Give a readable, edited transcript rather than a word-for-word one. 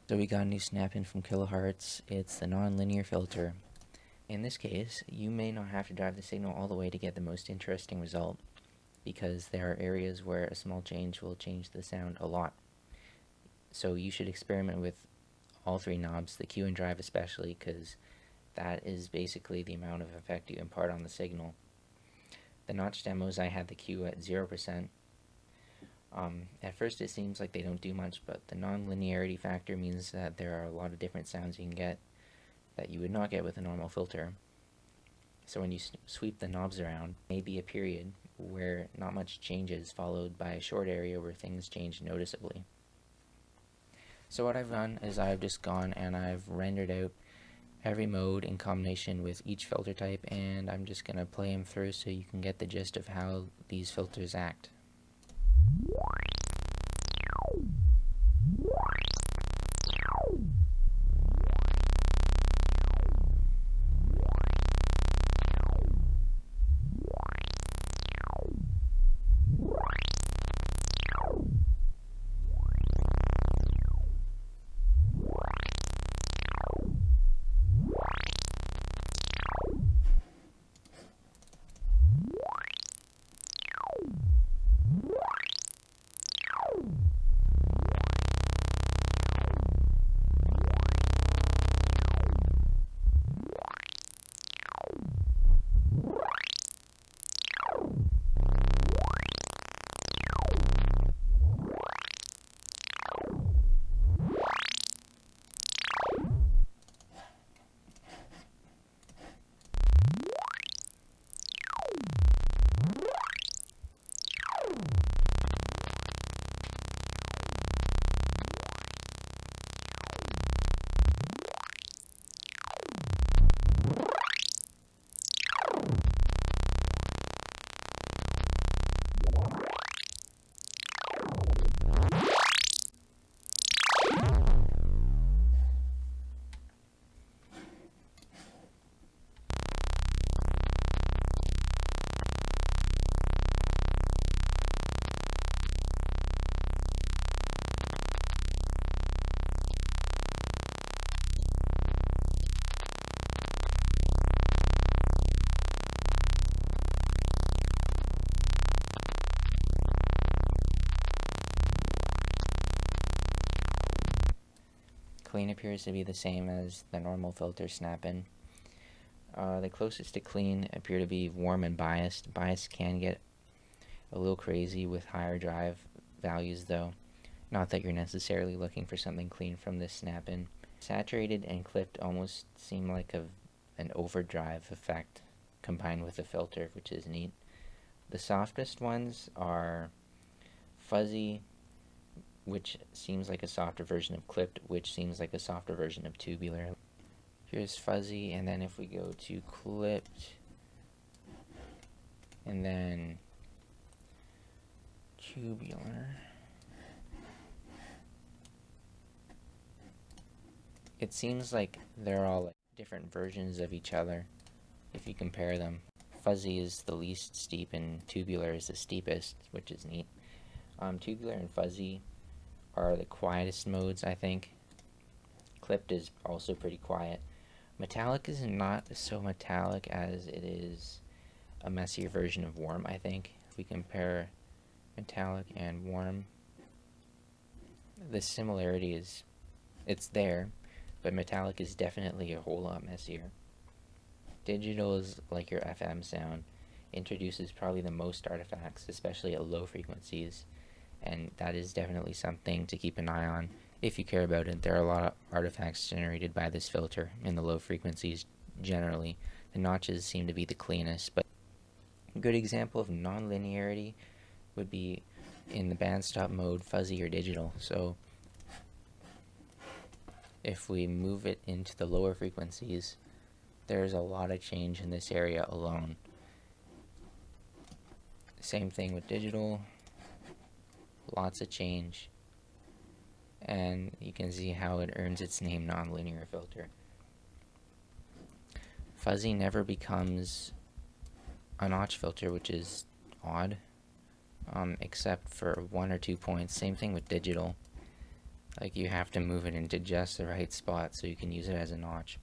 So we got a new snap-in from Kilohertz. It's the nonlinear filter. In this case, you may not have to drive the signal all the way to get the most interesting result, because there are areas where a small change will change the sound a lot. So you should experiment with all three knobs, the Q and drive especially, because that is basically the amount of effect you impart on the signal. The notch demos, I had the Q at 0%. At first it seems like they don't do much, but the non-linearity factor means that there are a lot of different sounds you can get that you would not get with a normal filter. So when you sweep the knobs around, maybe a period where not much changes, followed by a short area where things change noticeably. So what I've done is I've just gone and I've rendered out every mode in combination with each filter type, and I'm just going to play them through so you can get the gist of how these filters act. Clean appears to be the same as the normal filter snap-in. The closest to clean appear to be warm and biased. Biased can get a little crazy with higher drive values though. Not that you're necessarily looking for something clean from this snap-in. Saturated and clipped almost seem like an overdrive effect combined with the filter, which is neat. The softest ones are fuzzy, which seems like a softer version of clipped, which seems like a softer version of tubular. Here's fuzzy, and then if we go to clipped, and then tubular, it seems like they're all like different versions of each other if you compare them. Fuzzy is the least steep and tubular is the steepest, which is neat. Tubular and fuzzy are the quietest modes, I think. Clipped is also pretty quiet. Metallic is not so metallic as it is a messier version of warm, I think. If we compare metallic and warm, the similarity is, it's there, but metallic is definitely a whole lot messier. Digital is like your FM sound, introduces probably the most artifacts, especially at low frequencies, and that is definitely something to keep an eye on if you care about it. There are a lot of artifacts generated by this filter in the low frequencies generally. The notches seem to be the cleanest, but a good example of non-linearity would be in the bandstop mode, fuzzy or digital. So if we move it into the lower frequencies, there's a lot of change in this area alone. Same thing with digital, lots of change, and you can see how it earns its name nonlinear filter. Fuzzy never becomes a notch filter, which is odd, except for 1 or 2 points. Same thing with digital. Like you have to move it into just the right spot so you can use it as a notch.